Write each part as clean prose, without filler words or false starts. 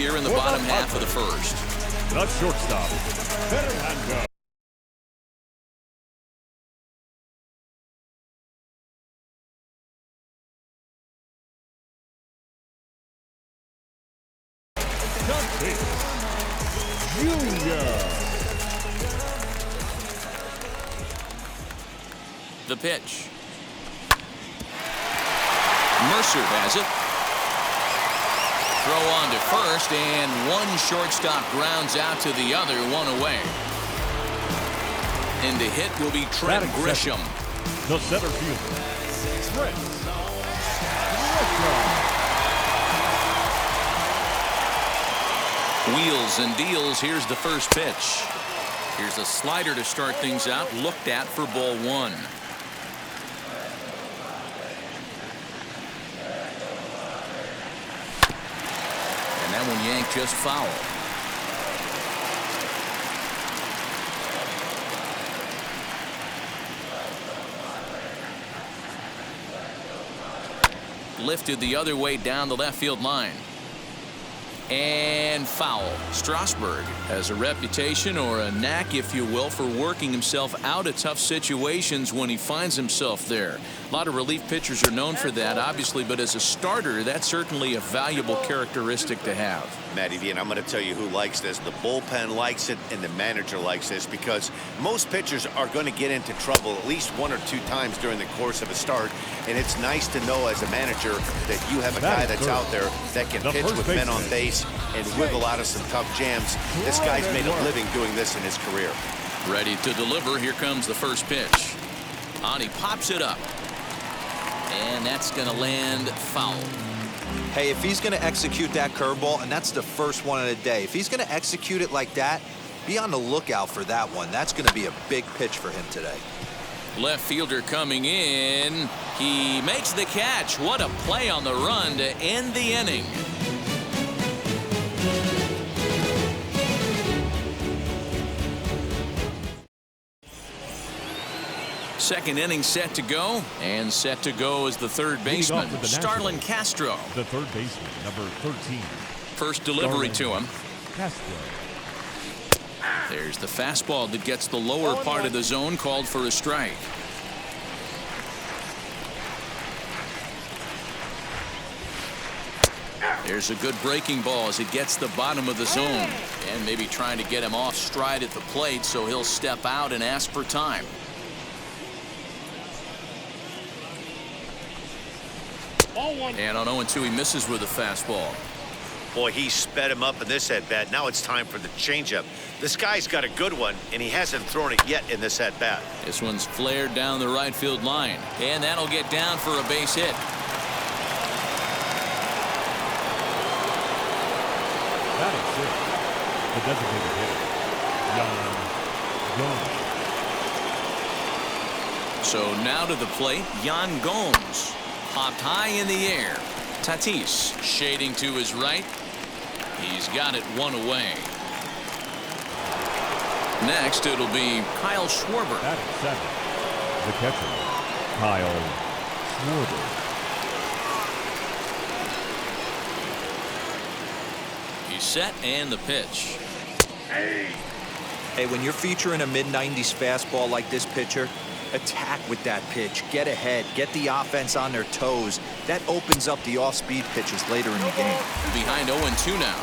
here in the bottom half of the first. The shortstop, Fernando. The pitch. Mercer has it. Throw on to first, and one shortstop grounds out to the other, one away. And the hit will be Trent Grisham. The center fielder, Trent Grisham. Wheels and deals. Here's the first pitch. Here's a slider to start things out. Looked at for ball one. And that one yanked just foul. Lifted the other way down the left field line. And foul. Strasburg has a reputation, or a knack if you will, for working himself out of tough situations when he finds himself there. A lot of relief pitchers are known for that, obviously, but as a starter, that's certainly a valuable characteristic to have. Matty V, and I'm going to tell you who likes this. The bullpen likes it, and the manager likes this, because most pitchers are going to get into trouble at least one or two times during the course of a start, and it's nice to know as a manager that you have a guy that's out there that can pitch with men on base and wiggle out of some tough jams. This guy's made a living doing this in his career. Ready to deliver. Here comes the first pitch. On he pops it up. And that's going to land foul. Hey, if he's going to execute that curveball, and that's the first one of the day, if he's going to execute it like that, be on the lookout for that one. That's going to be a big pitch for him today. Left fielder coming in. He makes the catch. What a play on the run to end the inning. Second inning set to go, and set to go is the third baseman, Starlin Castro. The third baseman, number 13. First delivery to him. Castro. There's the fastball that gets the lower part of the zone, called for a strike. There's a good breaking ball as it gets the bottom of the zone, and maybe trying to get him off stride at the plate, so he'll step out and ask for time. And on 0-2, he misses with a fastball. Boy, he sped him up in this at-bat. Now it's time for the changeup. This guy's got a good one, and he hasn't thrown it yet in this at-bat. This one's flared down the right field line, and that'll get down for a base hit. That is it. The designated hitter, Yan Gomes. So now to the plate, Yan Gomes. Popped high in the air. Tatis shading to his right. He's got it one away. Next, it'll be Kyle Schwarber. That is second. The catcher, Kyle Schwarber. He's set, and the pitch. Hey, when you're featuring a mid-90s fastball like this pitcher, attack with that pitch. Get ahead. Get the offense on their toes. That opens up the off-speed pitches later in the game. Behind 0-2 now.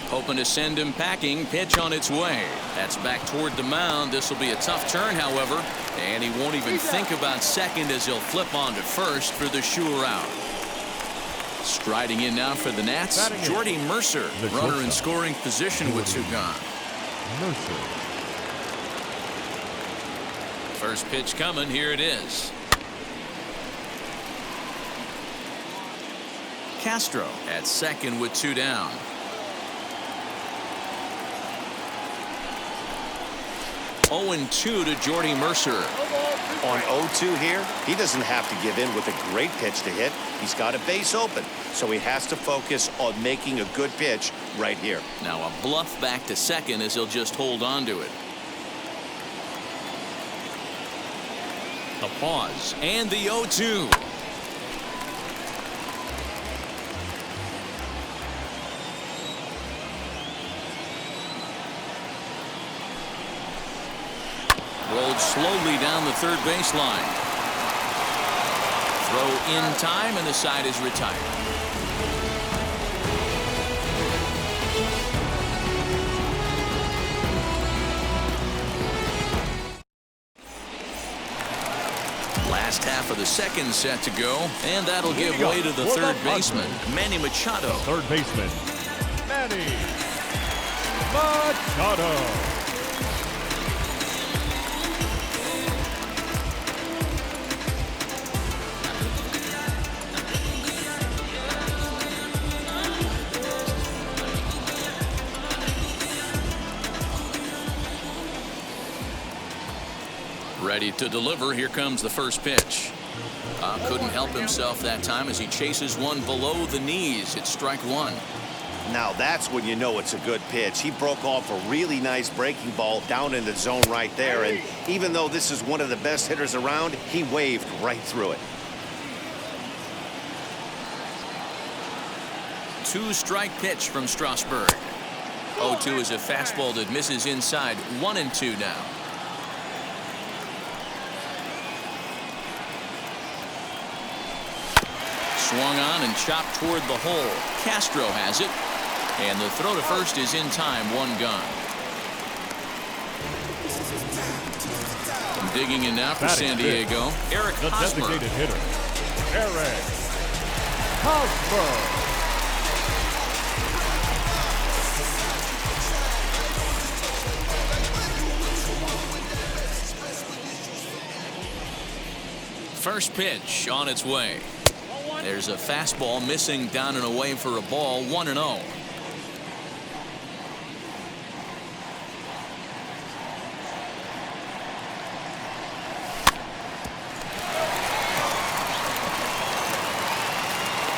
Hoping to send him packing. Pitch on its way. That's back toward the mound. This will be a tough turn, however, and he won't even think about second as he'll flip on to first for the sure out. Striding in now for the Nats, Jordy Mercer, runner in scoring position with two gone. Mercer. First pitch coming. Here it is. Castro at second with two down. Oh-2 to Jordy Mercer. On 0-2 here, he doesn't have to give in with a great pitch to hit. He's got a base open, so he has to focus on making a good pitch right here. Now a bluff back to second as he'll just hold on to it. A pause and the 0-2. Rolled slowly down the third baseline. Throw in time, and the side is retired. Last half of the second set to go, and that'll give way to the third baseman, Manny Machado. Third baseman, Manny Machado. Ready to deliver. Here comes the first pitch. Couldn't help himself that time as he chases one below the knees. It's strike one. Now that's when you know it's a good pitch. He broke off a really nice breaking ball down in the zone right there. And even though this is one of the best hitters around, he waved right through it. 2-strike pitch from Strasburg. 0-2 is a fastball that misses inside. 1-2 now. Swung on and chopped toward the hole. Castro has it. And the throw to first is in time. One gone. Digging in now for San Diego, Eric Hosmer. The designated hitter, Eric Hosmer. First pitch on its way. There's a fastball missing down and away for a ball. 1-0.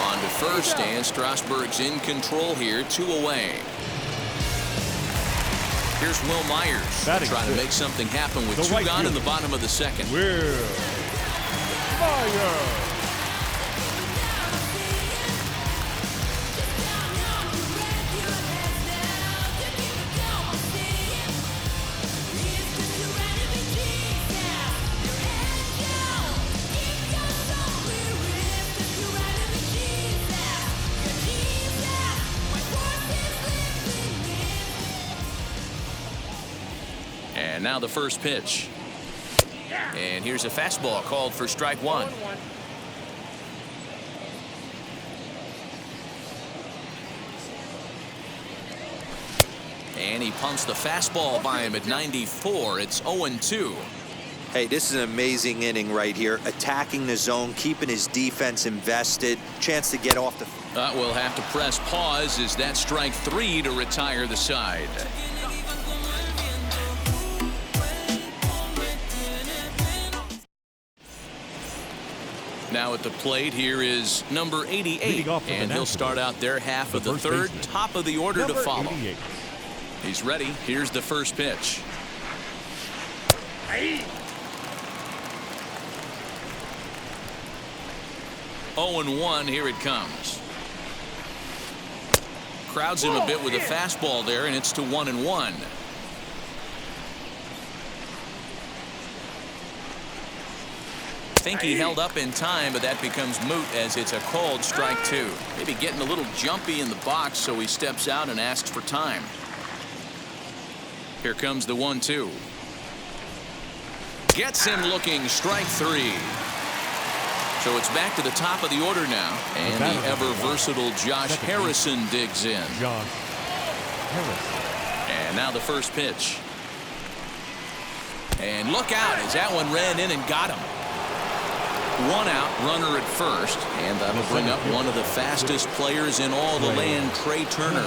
On to first, and Strasburg's in control here. 2 away. Here's Will Myers trying to make something happen with 2 gone in the bottom of the second. Will Myers. And now the first pitch. And here's a fastball called for strike one. And he pumps the fastball by him at 94. It's 0-2. Hey, this is an amazing inning right here. Attacking the zone, keeping his defense invested. Chance to get off the... We'll have to press pause as that strike 3 to retire the side. Now at the plate here is number 88, and he'll start out their half of the third. Top of the order to follow. He's ready. Here's the first pitch. 0-1. Here it comes. Crowds him a bit with a fastball there, and it's to 1-1. Think he held up in time, but that becomes moot as it's a called strike 2. Maybe getting a little jumpy in the box, so he steps out and asks for time. Here comes the 1-2. Gets him looking. Strike 3. So it's back to the top of the order now, and the ever-versatile Josh Harrison digs in. Josh Harrison. And now the first pitch. And look out as that one ran in and got him. 1 out, runner at first, and that'll bring up one of the fastest players in all the land, Trey Turner.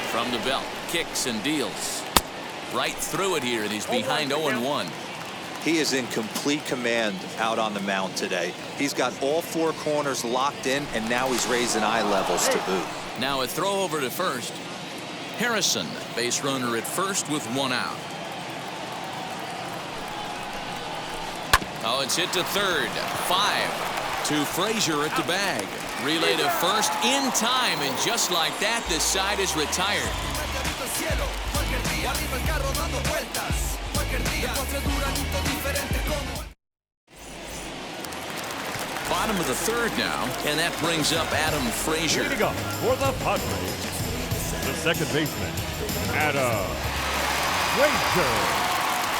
From the belt, kicks and deals. Right through it here, and he's behind 0-1. He is in complete command out on the mound today. He's got all 4 corners locked in, and now he's raising eye levels to boot. Now a throw over to first. Harrison, base runner at first with 1 out. Oh, it's hit to third. 5 to Frazier at the bag. Relay to first in time, and just like that, the side is retired. Bottom of the third now, and that brings up Adam Frazier. Leading up for the Padres, the second baseman, Adam Frazier.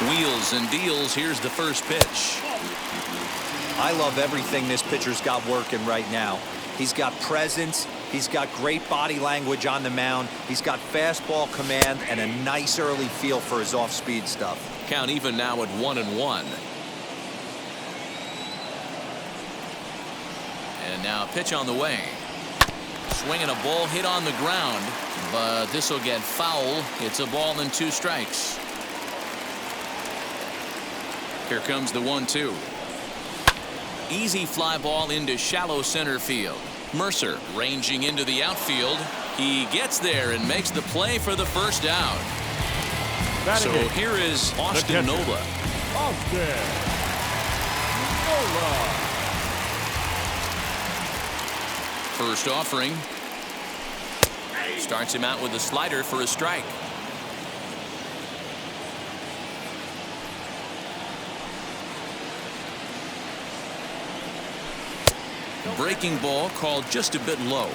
Wheels and deals. Here's the first pitch. I love everything this pitcher's got working right now. He's got presence. He's got great body language on the mound. He's got fastball command and a nice early feel for his off-speed stuff. Count even now at 1-1. And now a pitch on the way. Swinging a ball hit on the ground, but this will get foul. It's a ball and 2 strikes. Here comes the 1-2. Easy fly ball into shallow center field. Mercer ranging into the outfield. He gets there and makes the play for the first out. So here is Austin Nola. Austin Nola. First offering. Starts him out with a slider for a strike. Breaking ball called just a bit low.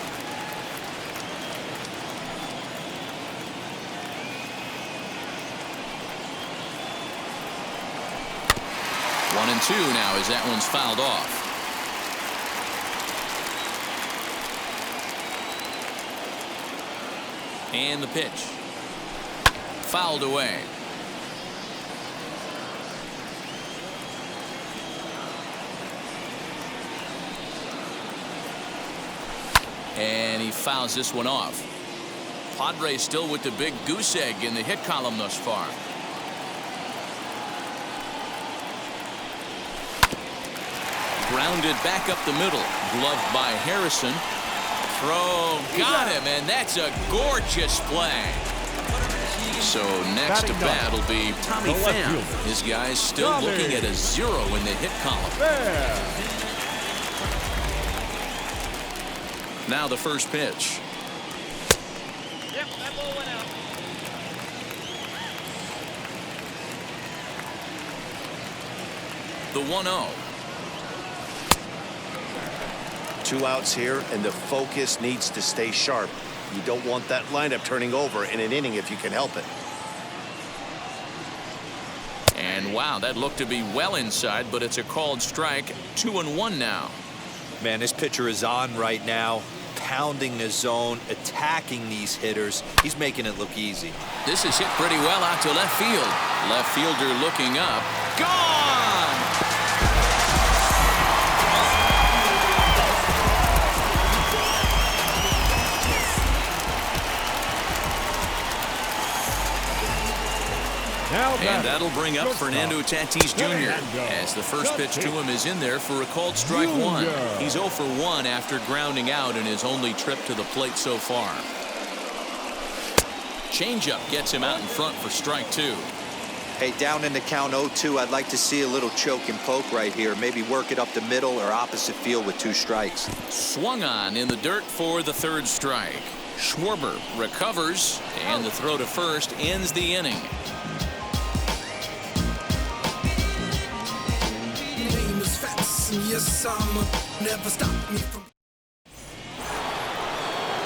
1-2 now as that one's fouled off. And the pitch. Fouled away. And he fouls this one off. Padres still with the big goose egg in the hit column thus far. Grounded back up the middle. Gloved by Harrison. Throw got him, and that's a gorgeous play. So next to bat will be Tommy Pham. His guys still looking at a 0 in the hit column. Now the first pitch. Yep, that ball went out. The 1-0. 2 outs here, and the focus needs to stay sharp. You don't want that lineup turning over in an inning if you can help it. And wow, that looked to be well inside, but it's a called strike. 2-1 now. Man, this pitcher is on right now, pounding the zone, attacking these hitters. He's making it look easy. This is hit pretty well out to left field. Left fielder looking up. Gone! And that'll bring up Fernando Tatis Jr. as the first pitch to him is in there for a called strike 1. He's 0 for 1 after grounding out in his only trip to the plate so far. Changeup gets him out in front for strike 2. Hey, down in the count 0-2, I'd like to see a little choke and poke right here. Maybe work it up the middle or opposite field with 2 strikes. Swung on in the dirt for the 3rd strike. Schwarber recovers, and the throw to first ends the inning.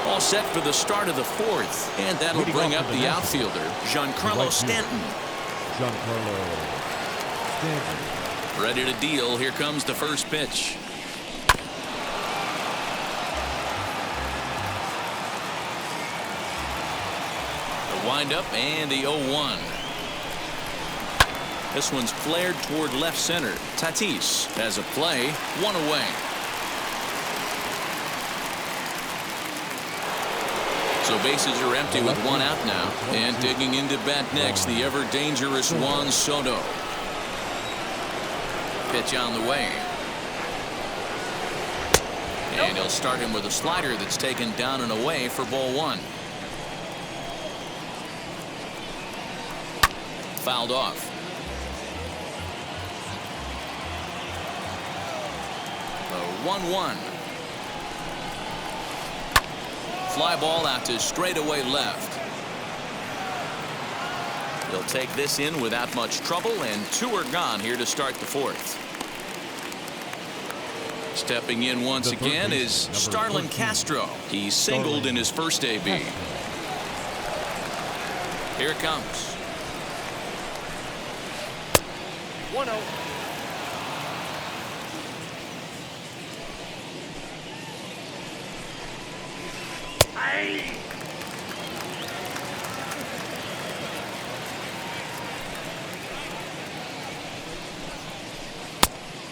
All set for the start of the 4th, and that'll bring up the outfielder, Giancarlo Stanton. Ready to deal. Here comes the first pitch. The windup and the 0-1. This one's flared toward left center. Tatis has a play, 1 away. So bases are empty with 1 out now. And digging into bat next, the ever dangerous Juan Soto. Pitch on the way. And he'll start him with a slider that's taken down and away for ball 1. Fouled off. The 1-1. Fly ball out to straightaway left. He'll take this in without much trouble, and 2 are gone here to start the 4th. Stepping in once again is Starlin Castro. He singled in his first AB. Here it comes. 1-0.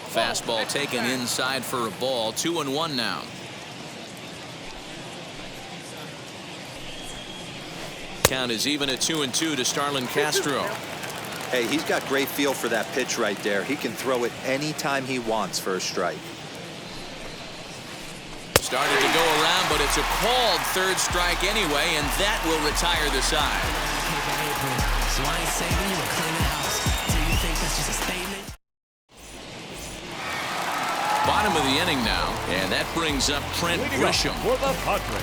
Fastball taken inside for a ball. 2-1 now. Count is even at 2-2 to Starlin Castro. Hey, he's got great feel for that pitch right there. He can throw it anytime he wants for a strike. Started to go around, but it's a called 3rd strike anyway, and that will retire the side. So I ain't saving you or cleaning house. Do you think that's just a statement? Bottom of the inning now, and that brings up Trent Leading up Grisham. for the Padres,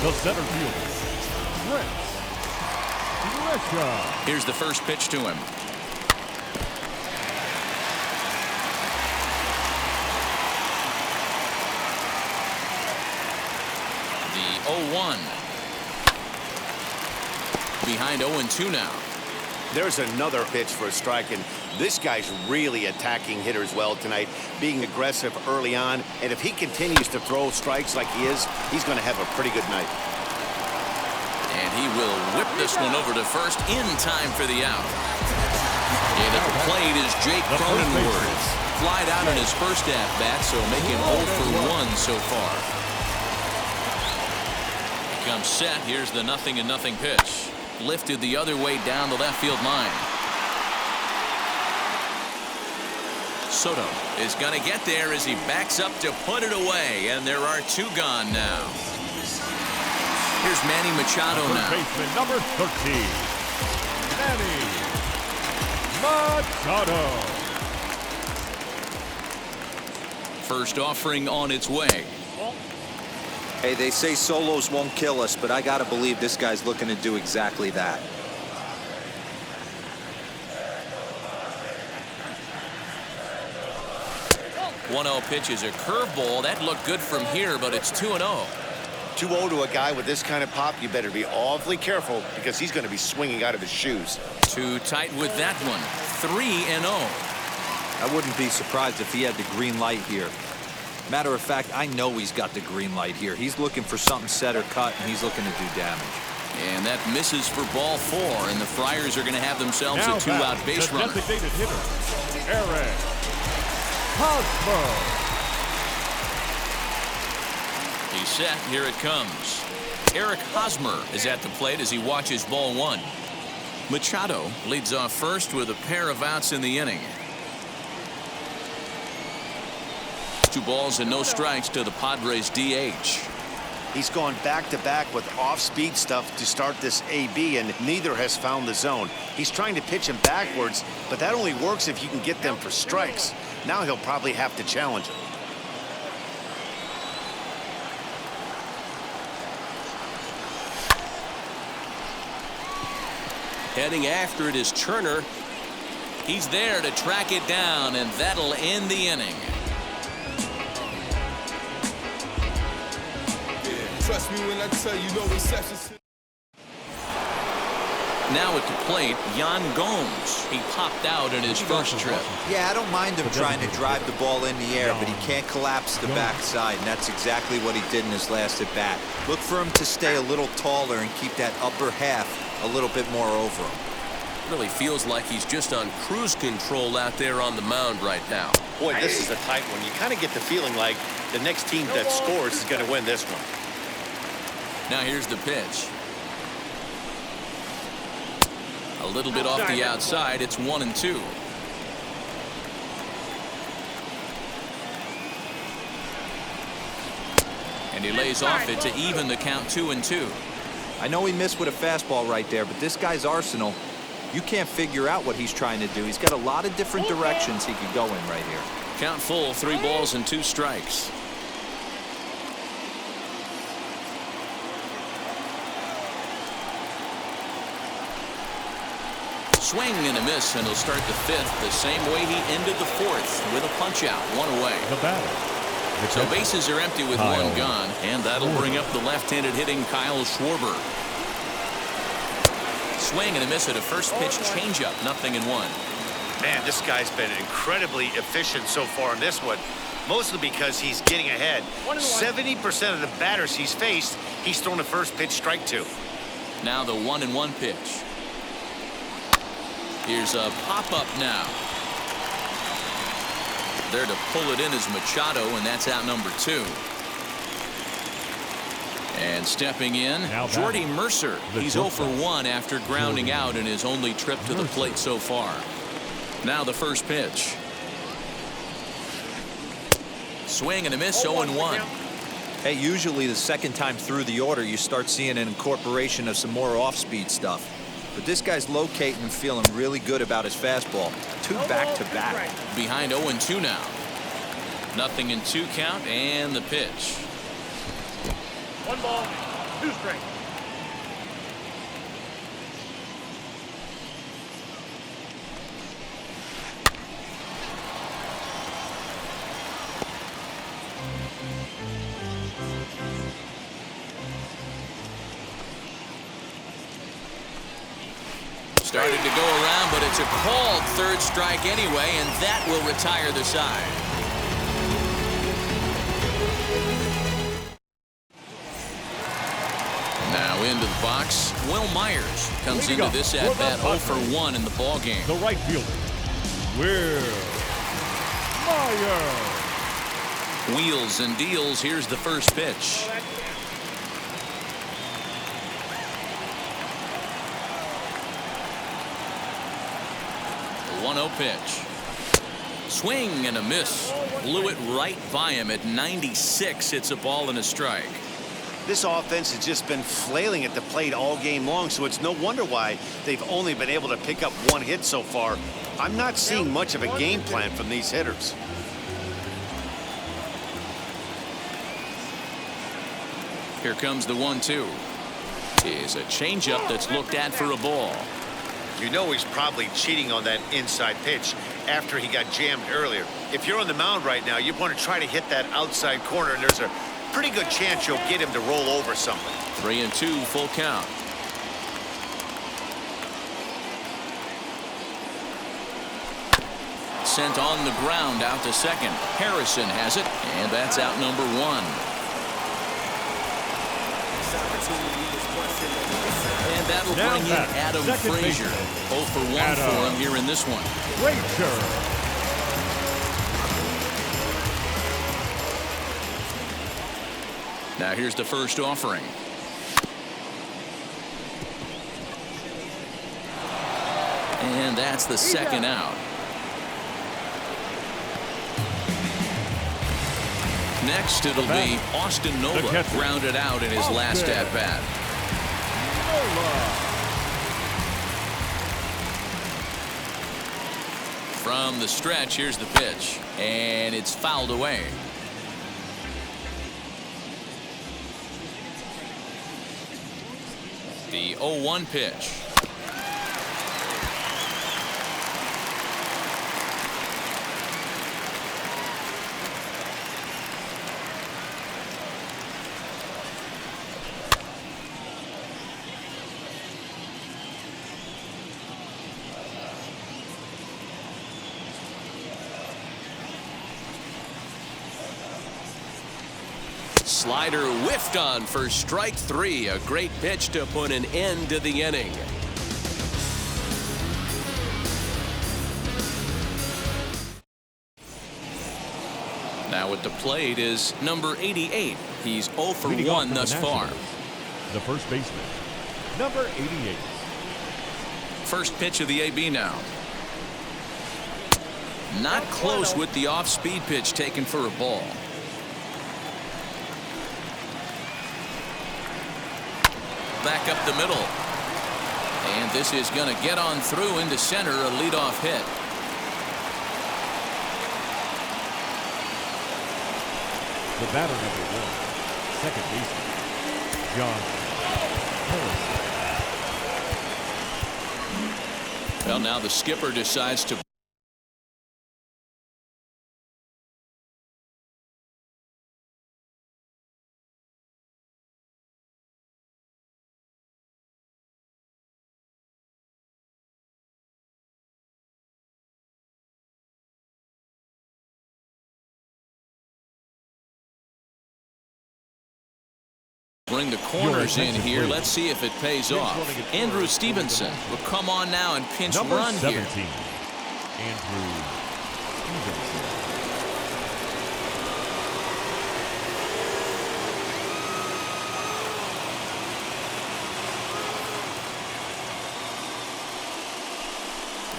the center fielder, Trent Grisham. Here's the first pitch to him. The 0-1. Behind 0-2 now. There's another pitch for a strike, and this guy's really attacking hitters well tonight, being aggressive early on, and if he continues to throw strikes like he is, he's going to have a pretty good night. And he will whip this one over to first in time for the out. And at the plate is Jake Cronenworth. Flied out in his first at-bat, so making 0 for 1 so far. Comes set. Here's the 0-0 pitch. Lifted the other way down the left field line. Soto is going to get there as he backs up to put it away, and there are 2 gone now. Here's Manny Machado now. Baseman number 13, Manny Machado. First offering on its way. Hey, they say solos won't kill us, but I gotta believe this guy's looking to do exactly that. One 1-0 pitch is a curveball. That looked good from here, but it's 2-0. 2-0 to a guy with this kind of pop, you better be awfully careful because he's going to be swinging out of his shoes. Too tight with that one. 3-0. I wouldn't be surprised if he had the green light here. Matter of fact, I know he's got the green light here. He's looking for something set or cut, and he's looking to do damage. And that misses for ball 4, and the Friars are going to have themselves Now a 2-out base the runner. designated hitter, Eric Hosmer. He's set. Here it comes. Eric Hosmer is at the plate as he watches ball 1. Machado leads off first with a pair of outs in the inning. 2 balls and no strikes to the Padres DH. He's gone back-to-back with off-speed stuff to start this AB, and neither has found the zone. He's trying to pitch him backwards, but that only works if you can get them for strikes. Now he'll probably have to challenge him. Heading after it is Turner. He's there to track it down, and that'll end the inning. Trust me when I tell you no exceptions. Now at the plate, Yan Gomes. He popped out in his first trip. Yeah, I don't mind him trying to drive the ball in the air, but he can't collapse the backside, and that's exactly what he did in his last at bat. Look for him to stay a little taller and keep that upper half a little bit more over him. Really feels like he's just on cruise control out there on the mound right now. Boy, this is a tight one. You kind of get the feeling like the next team that scores is going to win this one. Now here's the pitch. A little bit off the outside. It's 1-2. And he lays off it to even the count 2-2. I know he missed with a fastball right there, but this guy's arsenal, you can't figure out what he's trying to do. He's got a lot of different directions he could go in right here. Count full, 3 balls and 2 strikes. Swing and a miss, and he'll start the 5th the same way he ended the 4th with a punch out, 1 away. The batter. So bases are empty with Kyle 1 gone, and that'll bring up the left-handed hitting Kyle Schwarber. Swing and a miss at a first pitch changeup, 0-1. Man, this guy's been incredibly efficient so far in this one, mostly because he's getting ahead. 70% of the batters he's faced, he's thrown a first pitch strike to. Now the 1-1 pitch. Here's a pop-up now. There to pull it in is Machado, and that's out number 2. And stepping in, Jordy Mercer. He's 0 for 1 after grounding out in his only trip to the plate so far. Now the first pitch. Swing and a miss, 0-1. Hey, usually the second time through the order, you start seeing an incorporation of some more off-speed stuff. But this guy's locating and feeling really good about his fastball. 2 back-to-back. Behind 0-2 now. 0-2 count, and the pitch. 1 ball, 2 strikes. Started to go around, but it's a called 3rd strike anyway, and that will retire the side. Now into the box, Will Myers comes into this at-bat 0 for 1 in the ballgame. The right fielder, Will Myers. Wheels and deals. Here's the first pitch. The 1-0 pitch. Swing and a miss. Blew it right by him at 96. It's a ball and a strike. This offense has just been flailing at the plate all game long, so it's no wonder why they've only been able to pick up 1 hit so far. I'm not seeing much of a game plan from these hitters. Here comes the 1-2. Is a changeup that's looked at for a ball. You know he's probably cheating on that inside pitch after he got jammed earlier. If you're on the mound right now, you want to try to hit that outside corner, and there's a pretty good chance you'll get him to roll over something. 3-2, full count. Sent on the ground out to second. Harrison has it, and that's out number 1. And that'll bring in Adam Frazier. 0 for 1 for him here in this one. Frazier. Now here's the first offering. And that's the second out. Next it'll be Austin Nola, grounded out in his last at-bat. From the stretch, here's the pitch, and it's fouled away. The 0-1 pitch. Slider whiffed on for strike 3. A great pitch to put an end to the inning. Now at the plate is number 88. He's 0 for 1 thus far. The first baseman, number 88. First pitch of the AB now. Not close with the off-speed pitch taken for a ball. Back up the middle. And this is going to get on through into center, a leadoff hit. The batter number 1, second baseman, Josh Harrison. Well, now the skipper decides to bring the corners in here. Let's see if it pays off. Andrew Stevenson will come on now and pinch Number run 17, here. Andrew Stevenson.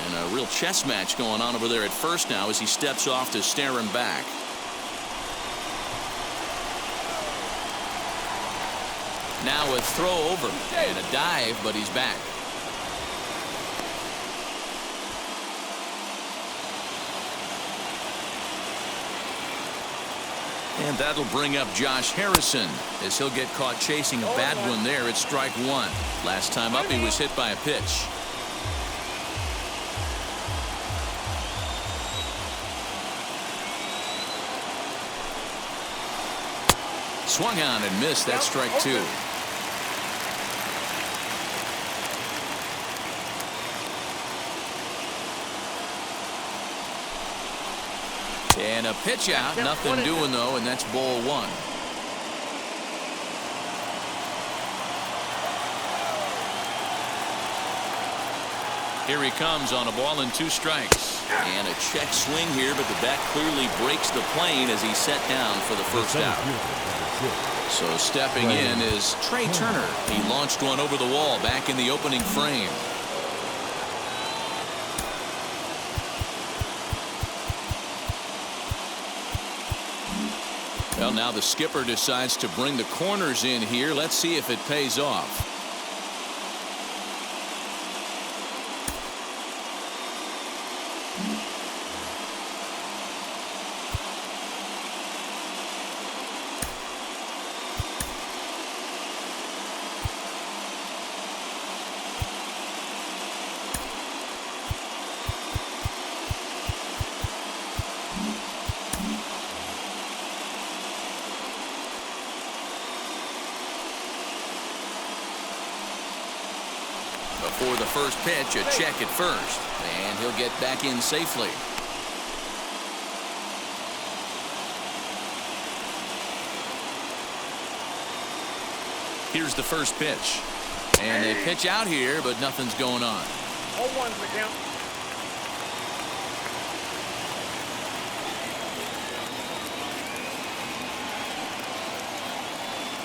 And a real chess match going on over there at first now as he steps off to stare him back. Now a throw over and a dive, but he's back. And that'll bring up Josh Harrison as he'll get caught chasing a bad one there at strike 1. Last time up he was hit by a pitch. Swung on and missed. That's strike 2. And a pitch out. Nothing doing though, and that's ball 1. Here he comes on a ball and 2 strikes. And a check swing here, but the bat clearly breaks the plane as he's set down for the first out. So stepping in is Trey Turner. He launched one over the wall back in the opening frame. Well, now the skipper decides to bring the corners in here. Let's see if it pays off. Before the first pitch, a check at first, and he'll get back in safely. Here's the first pitch, and they pitch out here, but nothing's going on. 0-1's the count.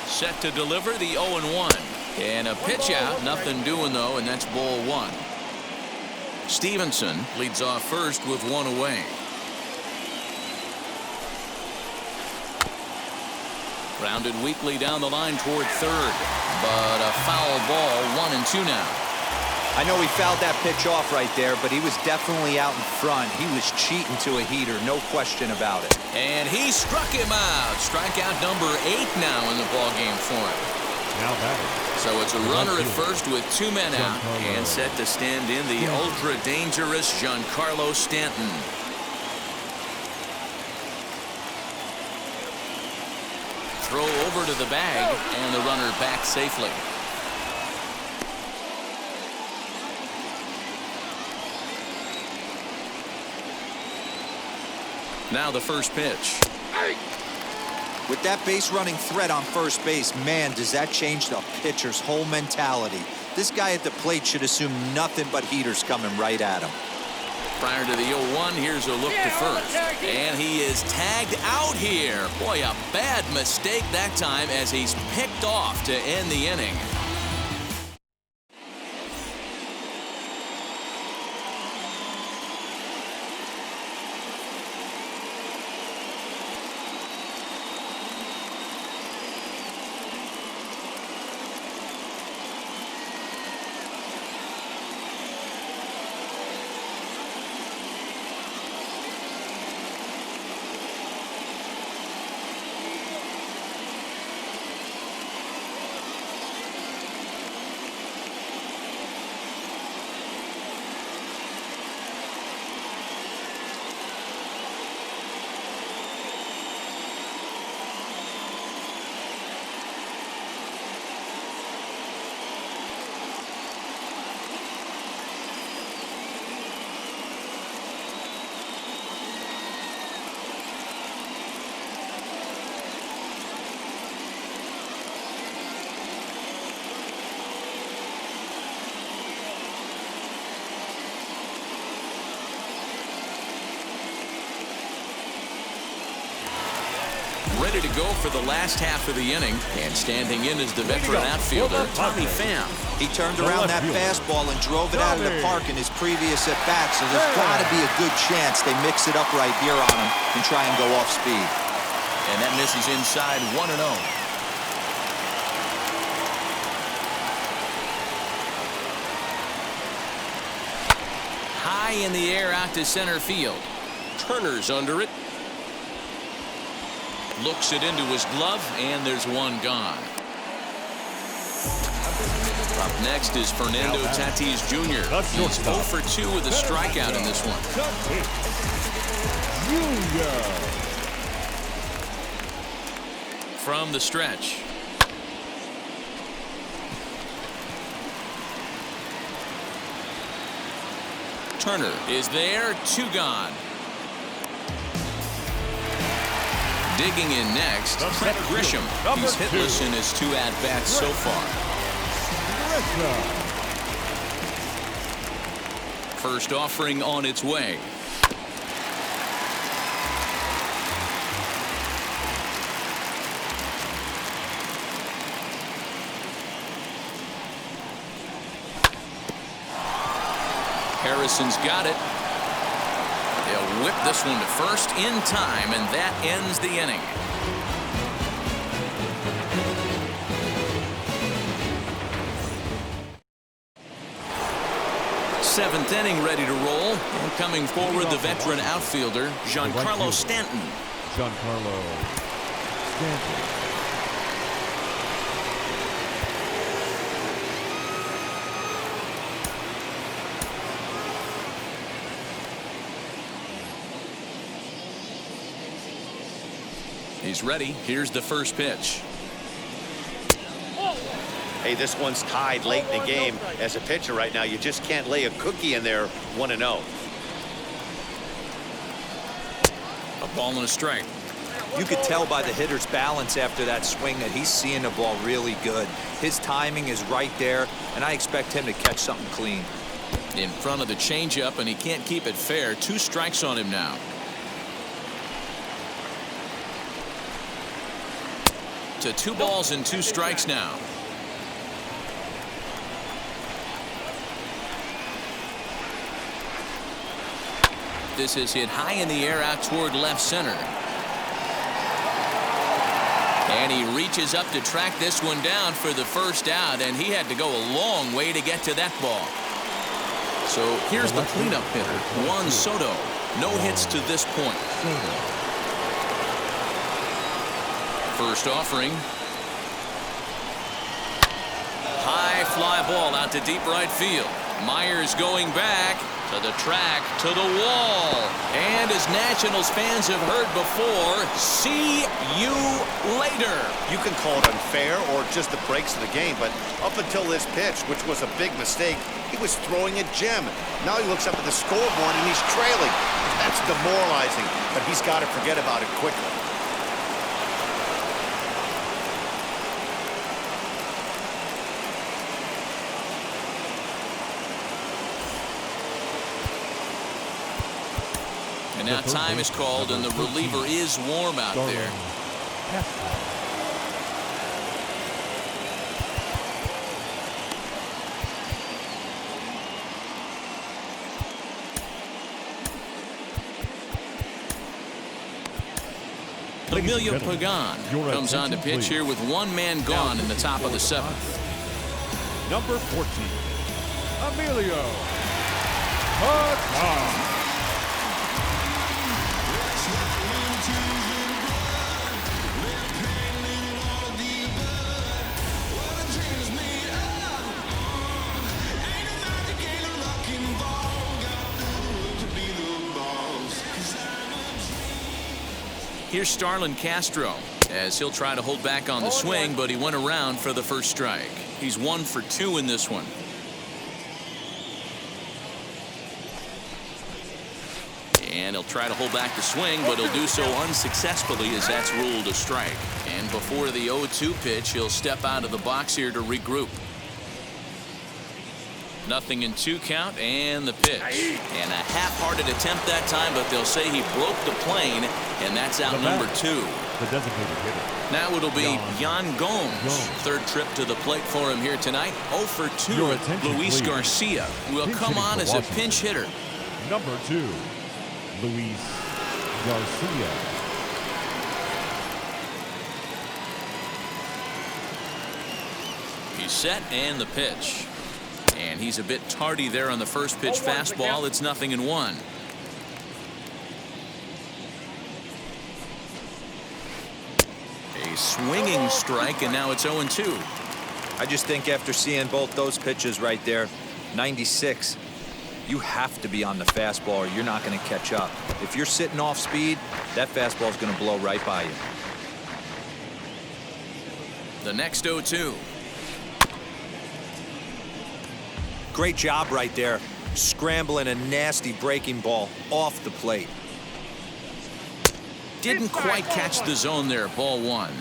Set to deliver the 0-1. And a pitch out, nothing doing though, and that's ball 1. Stevenson leads off first with 1 away. Grounded weakly down the line toward third, but a foul ball, 1-2 now. I know he fouled that pitch off right there, but he was definitely out in front. He was cheating to a heater, no question about it. And he struck him out. Strikeout number 8 now in the ballgame for him. Now batting. So it's a runner at first with 2 men out and set to stand in the ultra-dangerous Giancarlo Stanton. Throw over to the bag and the runner back safely. Now the first pitch. With that base running threat on first base, man, does that change the pitcher's whole mentality. This guy at the plate should assume nothing but heaters coming right at him. Prior to the 0-1, here's a look to first. And he is tagged out here. Boy, a bad mistake that time as he's picked off to end the inning. Ready to go for the last half of the inning, and standing in is the veteran outfielder, Tommy Pham. He turned around that fastball and drove it out of the park in his previous at-bat, so there's got to be a good chance they mix it up right here on him and try and go off speed. And that misses inside 1-0. High in the air out to center field. Turner's under it. Looks it into his glove, and there's one gone. Up next is Fernando Tatis Jr. He's 0 for 2 with a strikeout in this one. From the stretch. Turner is there, 2 gone. Digging in next, Trent Grisham. He's hitless in his 2 at-bats so far. First offering on its way. Harrison's got it. They'll whip this one to first in time, and that ends the inning. Seventh inning ready to roll. And coming forward, the veteran outfielder, Giancarlo Stanton. Giancarlo Stanton. He's ready. Here's the first pitch. Hey, this one's tied late in the game. As a pitcher right now, you just can't lay a cookie in there 1-0. A ball and a strike. You could tell by the hitter's balance after that swing that he's seeing the ball really good. His timing is right there, and I expect him to catch something clean. In front of the changeup, and he can't keep it fair. 2 strikes on him now. To 2 balls and 2 strikes now. This is hit high in the air out toward left center. And he reaches up to track this one down for the first out, and he had to go a long way to get to that ball. So here's the cleanup hitter, Juan Soto. No hits to this point. First offering. High fly ball out to deep right field. Myers going back to the track, to the wall. And as Nationals fans have heard before, see you later. You can call it unfair or just the breaks of the game, but up until this pitch, which was a big mistake, he was throwing a gem. Now he looks up at the scoreboard and he's trailing. That's demoralizing, but he's got to forget about it quickly. And now time is called, and the reliever is warm out there. Emilio Pagan comes on to pitch here with 1 man gone in the top of the 7th. Number 14, Emilio Pagan. Here's Starlin Castro as he'll try to hold back on the swing, but he went around for the first strike. He's 1 for 2 in this one. And he'll try to hold back the swing, but he'll do so unsuccessfully as that's ruled a strike. And before the 0-2 pitch, he'll step out of the box here to regroup. 0-2 count, and the pitch. And a half-hearted attempt that time, but they'll say he broke the plane, and that's out number 2. The designated hitter. Now it'll be Yan Gomes. Third trip to the plate for him here tonight. 0 for 2. Luis Garcia will come on as a pinch hitter. Number 2, Luis Garcia. He's set and the pitch. And he's a bit tardy there on the first pitch fastball. It's 0-1. A swinging strike, and now it's 0-2. I just think after seeing both those pitches right there, 96, you have to be on the fastball or you're not going to catch up. If you're sitting off speed, that fastball is going to blow right by you. The next 0-2. Great job right there, scrambling a nasty breaking ball off the plate. Didn't quite catch the zone there. Ball 1.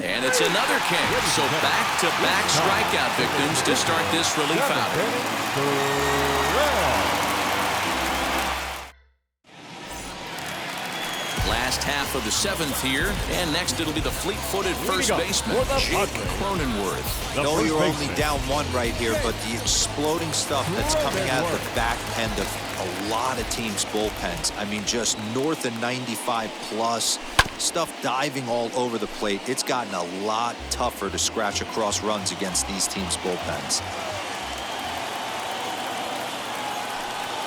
And it's another K. So back-to-back strikeout victims to start this relief outing. Last half of the 7th here, and next it'll be the fleet-footed first baseman, Jake Cronenworth. I know you're only down 1 right here, but the exploding stuff that's coming out of the back end of a lot of teams' bullpens. I mean, just north of 95 plus, stuff diving all over the plate. It's gotten a lot tougher to scratch across runs against these teams' bullpens.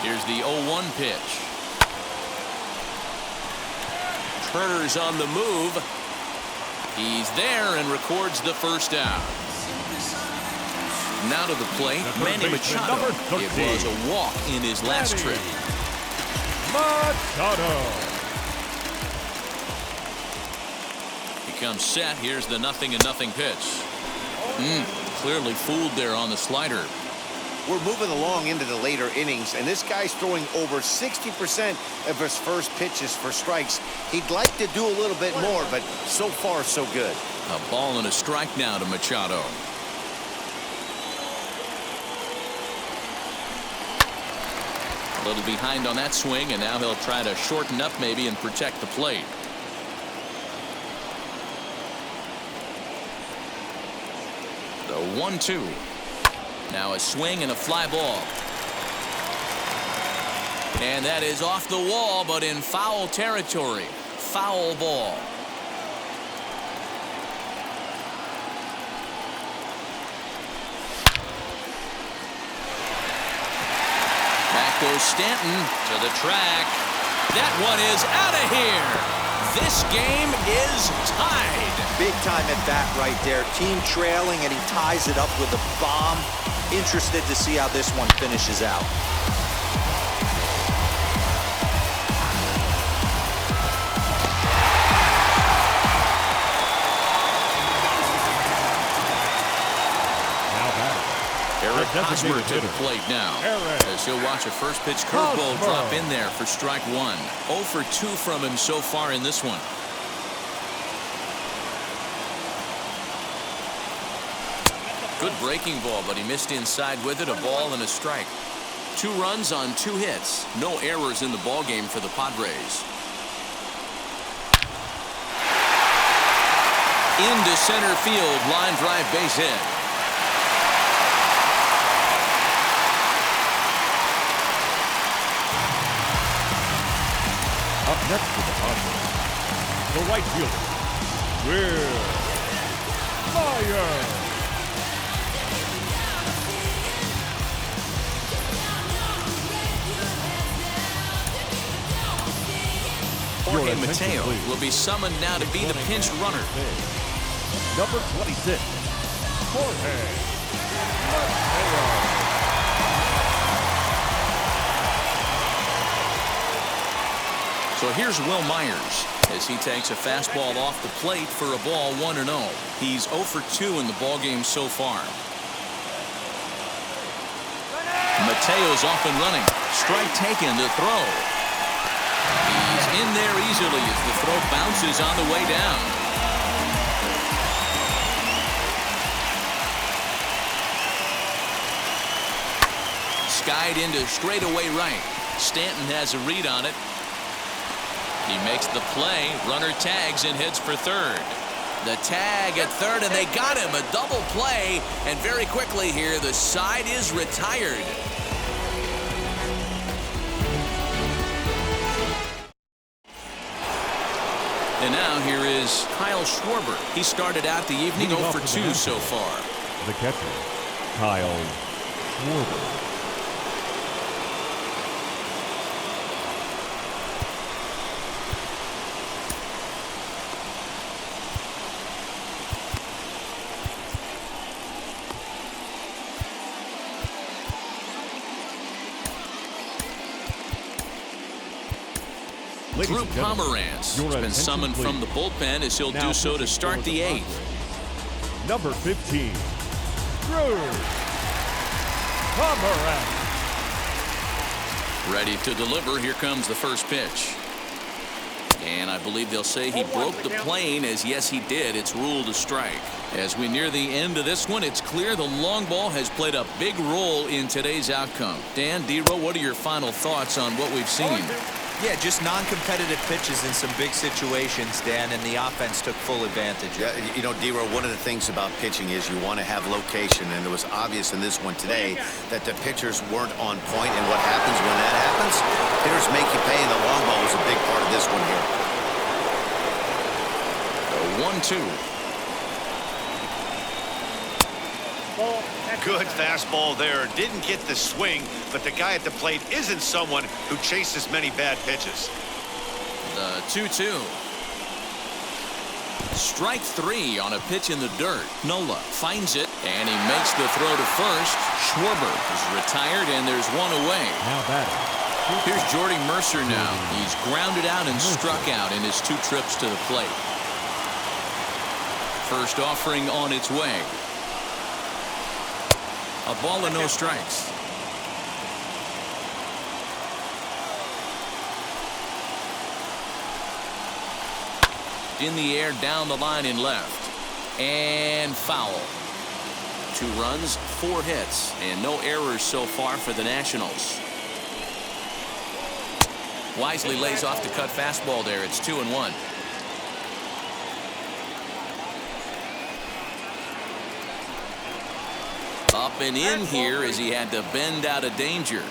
Here's the 0-1 pitch. Turner's on the move. He's there and records the first out. Now to the plate, Manny Machado. It was a walk in his last trip. Machado. He comes set. Here's the 0-0 pitch. Clearly fooled there on the slider. We're moving along into the later innings, and this guy's throwing over 60% of his first pitches for strikes. He'd like to do a little bit more, but so far, so good. A ball and a strike now to Machado. A little behind on that swing, and now he'll try to shorten up maybe and protect the plate. The 1-2. Now a swing and a fly ball. And that is off the wall, but in foul territory. Foul ball. Back goes Stanton to the track. That one is out of here. This game is tied. Big time at bat right there. Team trailing, and he ties it up with a bomb. Interested to see how this one finishes out. Eric Hosmer to the plate now. As he'll watch a first pitch curveball drop in there for strike 1. 0 for 2 from him so far in this one. Good breaking ball, but he missed inside with it. A ball and a strike. 2 runs on 2 hits. No errors in the ball game for the Padres. Into center field, line drive, base hit. Up next to the Padres, the right fielder, Will Myers. Jorge Mateo will be summoned now to be the pinch runner. Number 26, Jorge Mateo. So here's Will Myers as he takes a fastball off the plate for a ball 1-0. He's 0 for 2 in the ballgame so far. Mateo's off and running. Strike taken to throw. He's in there easily as the throw bounces on the way down. skied into straightaway right. Stanton has a read on it. He makes the play. Runner tags and heads for third. The tag at third, and they got him. A double play, and very quickly here, the side is retired. And now here is Kyle Schwarber. He started out the evening 0 for 2 so far. The catcher, Kyle Schwarber. Drew Pomeranz has been summoned from the bullpen as he'll do so to start the eighth. Number 15, Drew Pomeranz. Ready to deliver. Here comes the first pitch. And I believe they'll say he broke the plane, as yes he did. It's ruled a strike. As we near the end of this one, it's clear the long ball has played a big role in today's outcome. Dan, D-Row, what are your final thoughts on what we've seen? Yeah, just non-competitive pitches in some big situations, Dan, and the offense took full advantage. Yeah, you know, D-Row, one of the things about pitching is you want to have location, and it was obvious in this one today that the pitchers weren't on point, and what happens when that happens? Hitters make you pay, and the long ball was a big part of this one here. The 1-2. Good fastball there. Didn't get the swing, but the guy at the plate isn't someone who chases many bad pitches. The 2-2. Strike three on a pitch in the dirt. Nola finds it, and he makes the throw to first. Schwarber is retired, and there's one away. Now batting. Here's Jordy Mercer now. He's grounded out and struck out in his 2 trips to the plate. First offering on its way. A ball and no strikes. In the air, down the line and left. And foul. 2 runs, 4 hits, and no errors so far for the Nationals. Wisely lays off the cut fastball there. It's 2-1. Up and in here as he had to bend out of danger.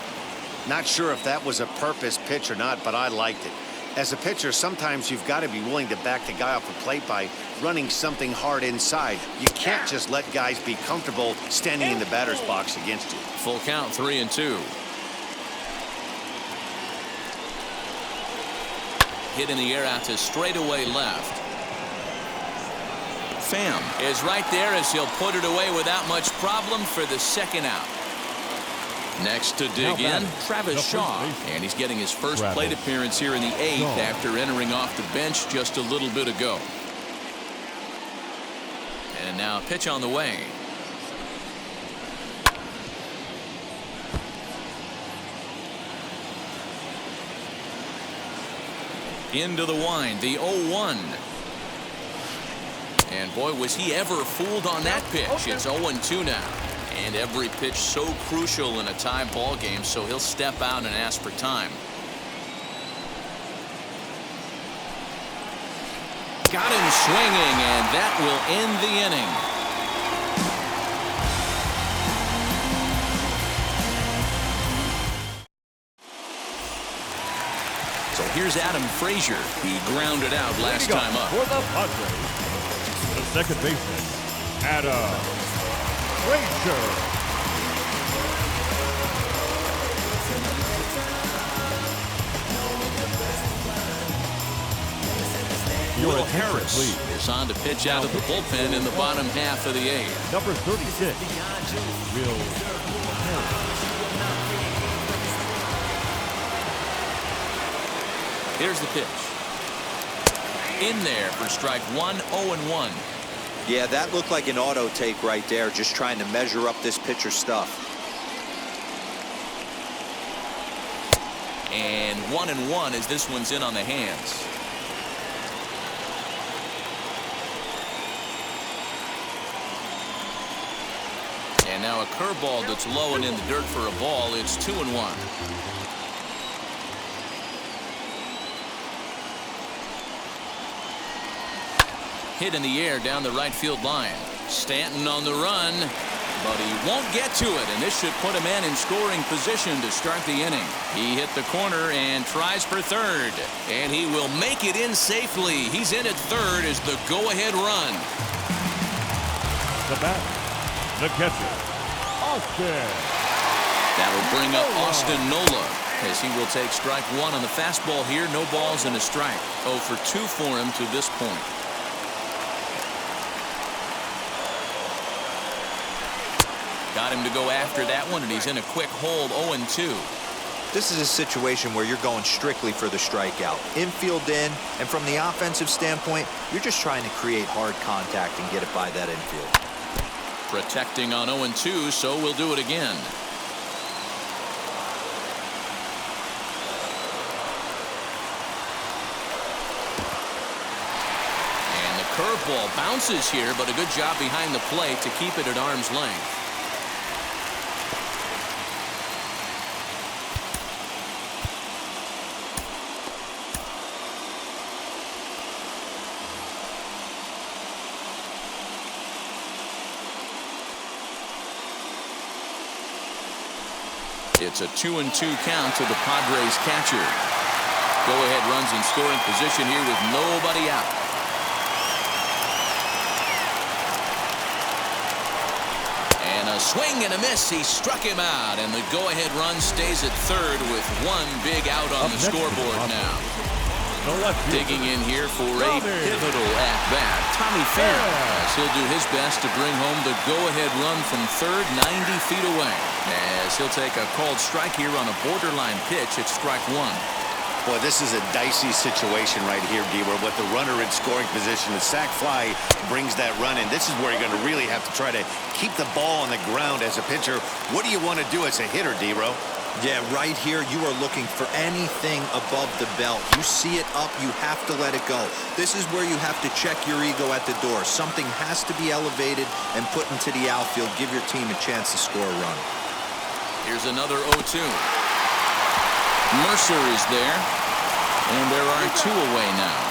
Not sure if that was a purpose pitch or not, but I liked it. As a pitcher, sometimes you've got to be willing to back the guy off the plate by running something hard inside. You can't just let guys be comfortable standing in the batter's box against you. Full count, 3-2. Hit in the air out to straightaway left. Pham is right there as he'll put it away without much problem for the second out. Next to dig in, Travis Shaw, and he's getting his first plate appearance here in the 8th after entering off the bench just a little bit ago. And now a pitch on the way. Into the wind, the 0-1. And boy, was he ever fooled on that pitch. It's 0-2 now. And every pitch so crucial in a tie ball game, so he'll step out and ask for time. Got him swinging, and that will end the inning. So here's Adam Frazier. He grounded out last time up. For the Padres, the second baseman, Adam Frazier. Will Harris is on to pitch out of the bullpen in the bottom half of the 8th. Number 36, Will Harris. Here's the pitch. In there for strike 1, 0-1. Yeah, that looked like an auto take right there, just trying to measure up this pitcher's stuff. And 1-1 as this one's in on the hands. And And now a curveball that's low and in the dirt for a ball. It's 2-1. Hit in the air down the right field line. Stanton on the run, but he won't get to it, and this should put a man in scoring position to start the inning. He hit the corner and tries for third, and he will make it in safely. He's in at third as the go-ahead run. The bat, the catcher, Austin. That'll bring up Austin Nola, as he will take strike one on the fastball here. No balls and a strike. 0 for 2 for him to this point. Got him to go after that one, and he's in a quick hold. 0-2. This is a situation where you're going strictly for the strikeout. Infield in, and from the offensive standpoint, you're just trying to create hard contact and get it by that infield. Protecting on 0-2, so we'll do it again. And the curveball bounces here, but a good job behind the plate to keep it at arm's length. It's a 2-2 count to the Padres catcher. Go-ahead runs in scoring position here with nobody out. And a swing and a miss. He struck him out, and the go-ahead run stays at third with one big out on the scoreboard now. Digging in here for a pivotal at-bat, Tommy Pham, as he'll do his best to bring home the go-ahead run from third, 90 feet away. As he'll take a called strike here on a borderline pitch at strike one. Boy, this is a dicey situation right here, D-Row. With the runner in scoring position, the sac fly brings that run in. This is where you're going to really have to try to keep the ball on the ground as a pitcher. What do you want to do as a hitter, D-Row? Yeah, right here, you are looking for anything above the belt. You see it up, you have to let it go. This is where you have to check your ego at the door. Something has to be elevated and put into the outfield. Give your team a chance to score a run. Here's another 0-2. Mercer is there, and there are 2 away now.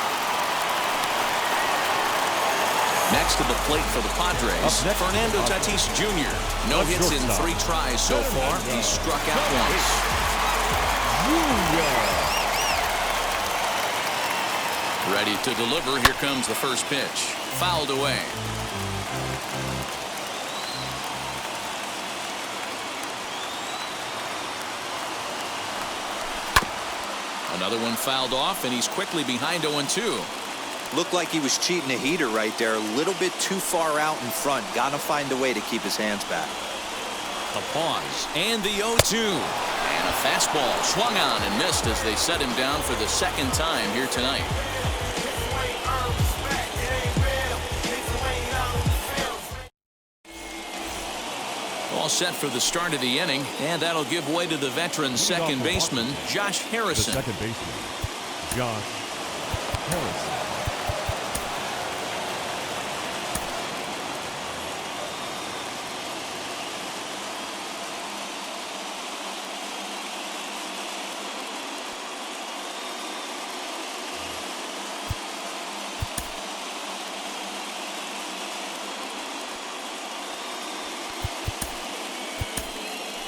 Next to the plate for the Padres, Fernando Tatis Jr. No hits in 3 tries so far. He's struck out once. Ready to deliver. Here comes the first pitch. Fouled away. Another one fouled off, and he's quickly behind 0-2. Looked like he was cheating a heater right there. A little bit too far out in front. Got to find a way to keep his hands back. The pause and the 0-2. And a fastball swung on and missed as they set him down for the second time here tonight. All set for the start of the inning, and that'll give way to the veteran second baseman, Josh Harrison. The second baseman, Josh Harrison.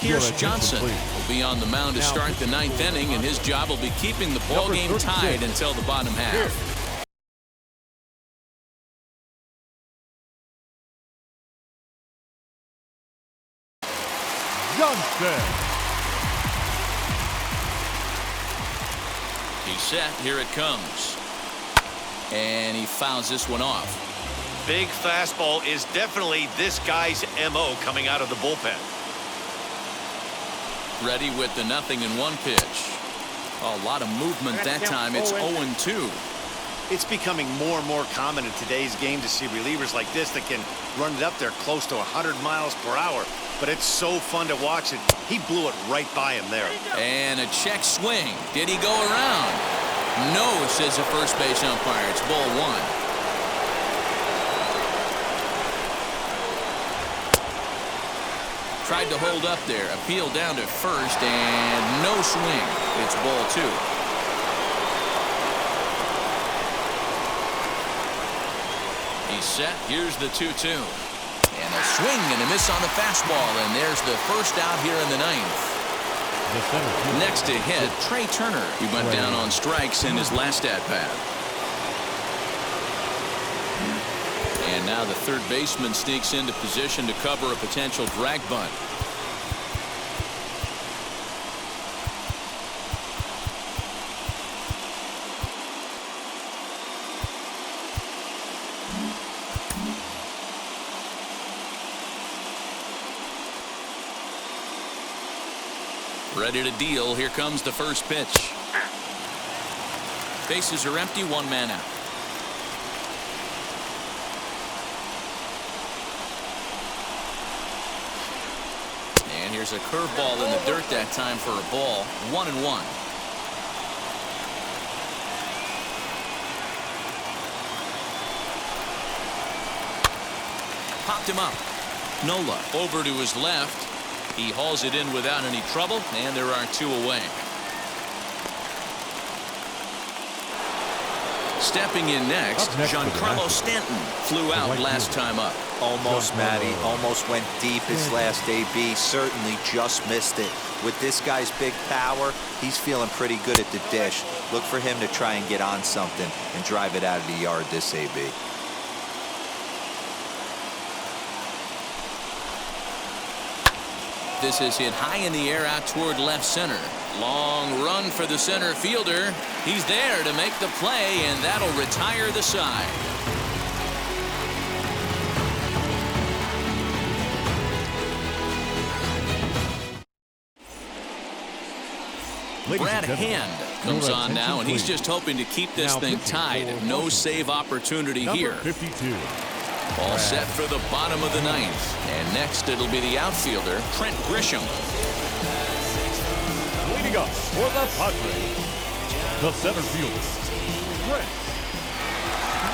Pierce Johnson will be on the mound to start the 9th inning, and his job will be keeping the ball game tied until the bottom half. Johnson. He's set. Here it comes. And he fouls this one off. Big fastball is definitely this guy's MO coming out of the bullpen. Ready with the 0-1 pitch. A lot of movement that time. It's 0-2. It's becoming more and more common in today's game to see relievers like this that can run it up there close to 100 miles per hour. But it's so fun to watch it. He blew it right by him there. And a check swing. Did he go around? No, says the first base umpire. It's ball 1. Tried to hold up there. Appeal down to first, and no swing. It's ball 2. He's set. Here's the 2-2. And a swing and a miss on the fastball, and there's the first out here in the 9th. Next to hit, Trey Turner. He went down on strikes in his last at-bat. And now the third baseman sneaks into position to cover a potential drag bunt. Ready to deal. Here comes the first pitch. Bases are empty, 1 man out. And here's a curveball in the dirt that time for a ball. 1-1. Popped him up. Nola over to his left. He hauls it in without any trouble, and there are 2 away. Stepping in next, Giancarlo Stanton flew out last time up. Almost, Matty. Almost went deep his last AB. Certainly just missed it. With this guy's big power, he's feeling pretty good at the dish. Look for him to try and get on something and drive it out of the yard this AB. This is hit high in the air out toward left center. Long run for the center fielder. He's there to make the play, and that'll retire the side. Brad Hand comes on now, and he's just hoping to keep this thing tied. No save opportunity here. 52. All set for the bottom of the 9th. And next it'll be the outfielder, Trent Grisham. Leading up for the Padres, the center fielder, Trent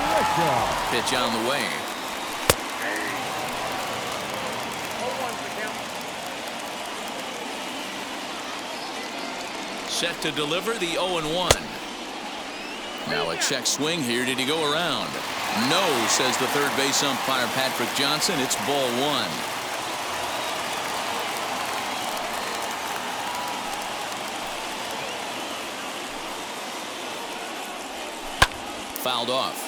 Grisham. Pitch on the way. Set to deliver the 0-1. Now a check swing here. Did he go around? No, says the third base umpire Patrick Johnson. It's ball 1. Fouled off.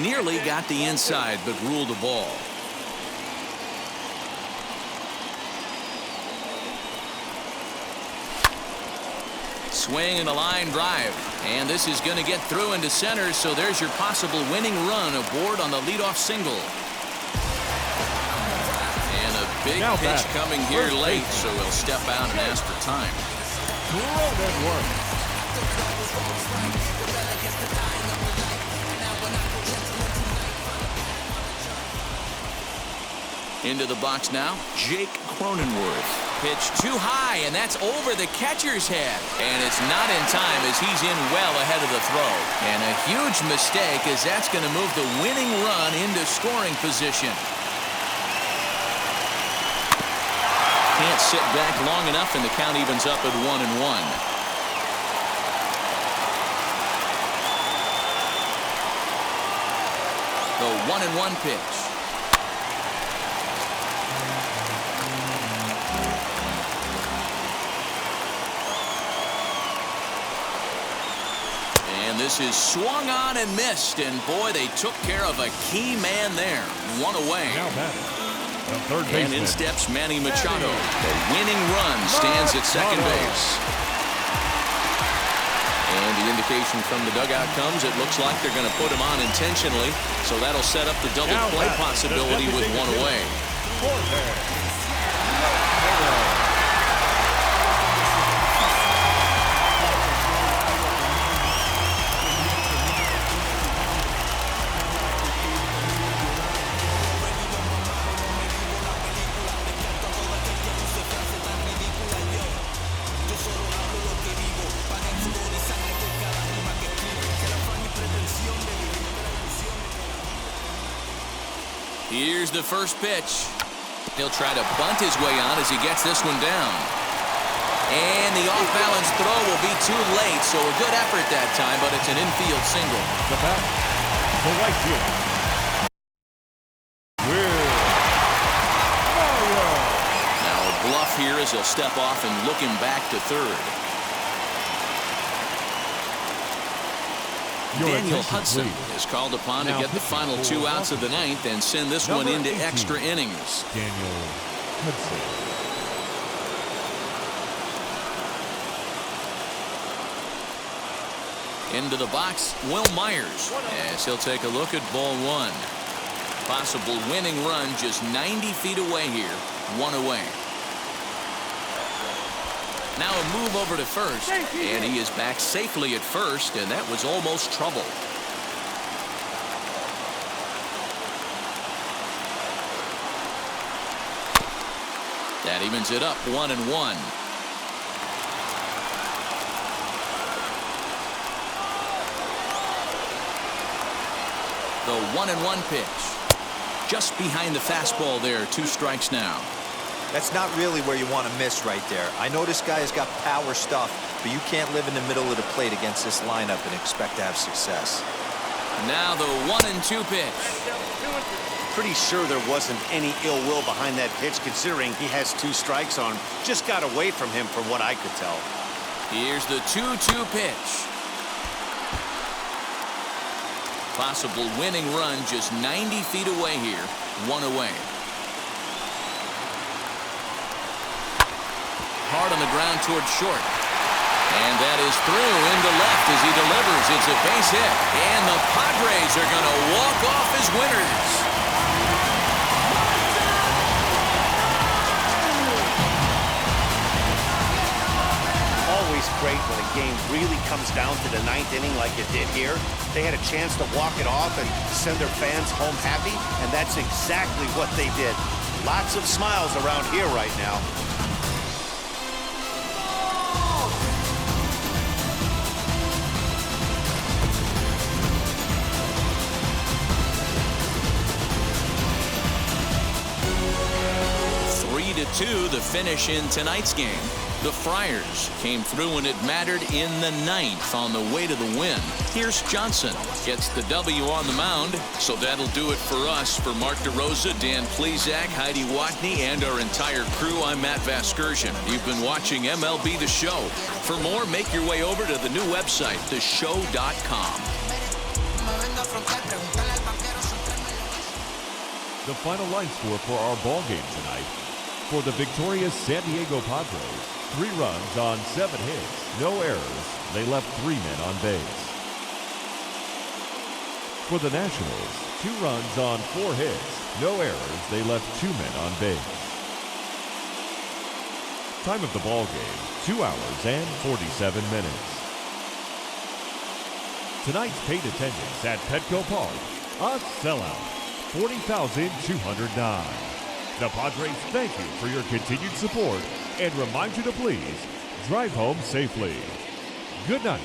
Nearly got the inside, but ruled a ball. Swing and a line drive. And this is going to get through into center, so there's your possible winning run aboard on the leadoff single. And a big pitch coming here late, so he'll step out and ask for time. Into the box now, Jake Cronenworth. Pitch too high, and that's over the catcher's head. And it's not in time as he's in well ahead of the throw. And a huge mistake as that's going to move the winning run into scoring position. Can't sit back long enough, and the count evens up at 1-1. The 1-1 pitch. And this is swung on and missed, and boy, they took care of a key man there. 1 away. And in steps Manny Machado. The winning run stands at second base. And the indication from the dugout comes, it looks like they're going to put him on intentionally, so that'll set up the double play possibility with 1 away. Here's the first pitch. He'll try to bunt his way on as he gets this one down. And the off-balance throw will be too late, so a good effort that time, but it's an infield single. The bat, the right fielder, Now a bluff here as he'll step off and look him back to third. Daniel Hudson is called upon to get the final 2 outs of the ninth and send this one into extra innings. Daniel Hudson. Into the box, Will Myers, as he'll take a look at ball one. Possible winning run just 90 feet away here, 1 away. Now a move over to first, and he is back safely at first, and that was almost trouble. That evens it up 1-1. The 1-1 pitch. Just behind the fastball there, 2 strikes now. That's not really where you want to miss right there. I know this guy has got power stuff, but you can't live in the middle of the plate against this lineup and expect to have success. Now the 1-2 pitch. Pretty sure there wasn't any ill will behind that pitch, considering he has 2 strikes on him. Just got away from him from what I could tell. Here's the 2-2 pitch. Possible winning run just 90 feet away here, 1 away. Hard on the ground toward short. And that is through into left as he delivers. It's a base hit. And the Padres are going to walk off as winners. Always great when a game really comes down to the 9th inning like it did here. They had a chance to walk it off and send their fans home happy, and that's exactly what they did. Lots of smiles around here right now. The finish in tonight's game. The Friars came through when it mattered in the 9th on the way to the win. Here's Johnson. Gets the W on the mound. So that'll do it for us. For Mark DeRosa, Dan Plezak, Heidi Watney, and our entire crew, I'm Matt Vasgersian. You've been watching MLB The Show. For more, make your way over to the new website, theshow.com. The final line score for our ball game tonight. For the victorious San Diego Padres, 3 runs on 7 hits, no errors. They left 3 men on base. For the Nationals, 2 runs on 4 hits, no errors. They left 2 men on base. Time of the ball game, 2 hours and 47 minutes. Tonight's paid attendance at Petco Park, a sellout, 40,209. The Padres thank you for your continued support and remind you to please drive home safely. Good night.